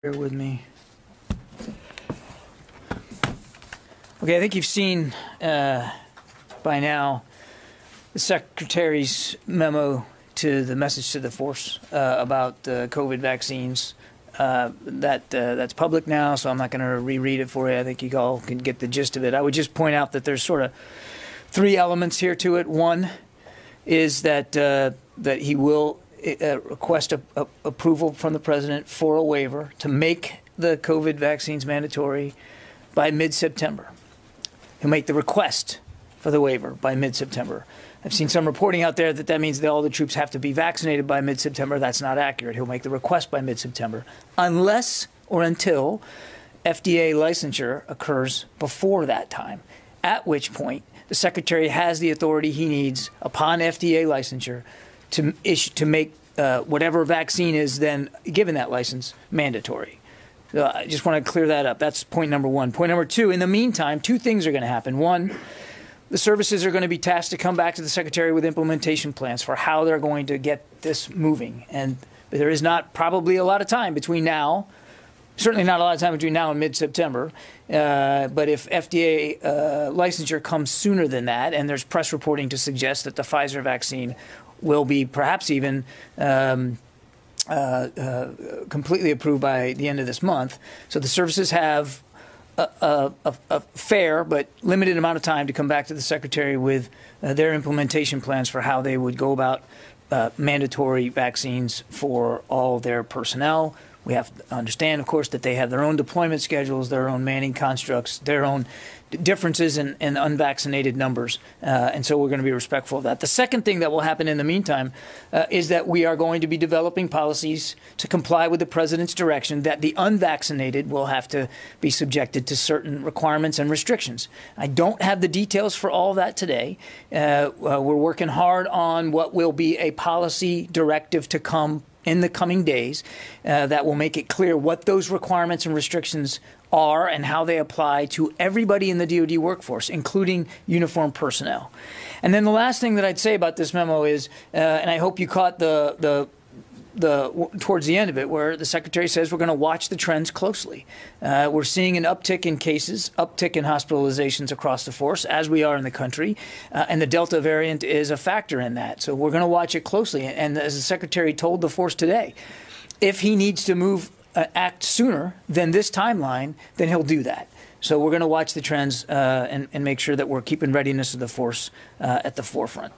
Bear with me. Okay, I think you've seen by now the Secretary's memo to the message to the force about COVID vaccines. That's public now, so I'm not going to reread it for you. I think you all can get the gist of it. I would just point out that there's sort of three elements here to it. One is that that he will request approval from the president for a waiver to make the COVID vaccines mandatory by mid-September. He'll make the request for the waiver by mid-September. I've seen some reporting out there that that means that all the troops have to be vaccinated by mid-September. That's not accurate. He'll make the request by mid-September unless or until FDA licensure occurs before that time, at which point the Secretary has the authority he needs upon FDA licensure to make whatever vaccine is then given that license mandatory. So I just want to clear that up. That's point number one. Point number two, in the meantime, two things are going to happen. One, the services are going to be tasked to come back to the Secretary with implementation plans for how they're going to get this moving. And there is not probably a lot of time between now, certainly not a lot of time between now and mid-September. But if FDA licensure comes sooner than that, and there's press reporting to suggest that the Pfizer vaccine will be perhaps even completely approved by the end of this month. So the services have a fair but limited amount of time to come back to the Secretary with their implementation plans for how they would go about mandatory vaccines for all their personnel. We have to understand, of course, that they have their own deployment schedules, their own manning constructs, their own differences in unvaccinated numbers. And so we're going to be respectful of that. The second thing that will happen in the meantime is that we are going to be developing policies to comply with the president's direction that the unvaccinated will have to be subjected to certain requirements and restrictions. I don't have the details for all that today. We're working hard on what will be a policy directive to come in the coming days that will make it clear what those requirements and restrictions are and how they apply to everybody in the DoD workforce, including uniformed personnel. And then the last thing that I'd say about this memo is, and I hope you caught towards the end of it, where the Secretary says we're going to watch the trends closely. We're seeing an uptick in cases, uptick in hospitalizations across the force, as we are in the country, and the Delta variant is a factor in that. So we're going to watch it closely. And as the Secretary told the force today, if he needs to act sooner than this timeline, then he'll do that. So we're going to watch the trends and make sure that we're keeping readiness of the force at the forefront.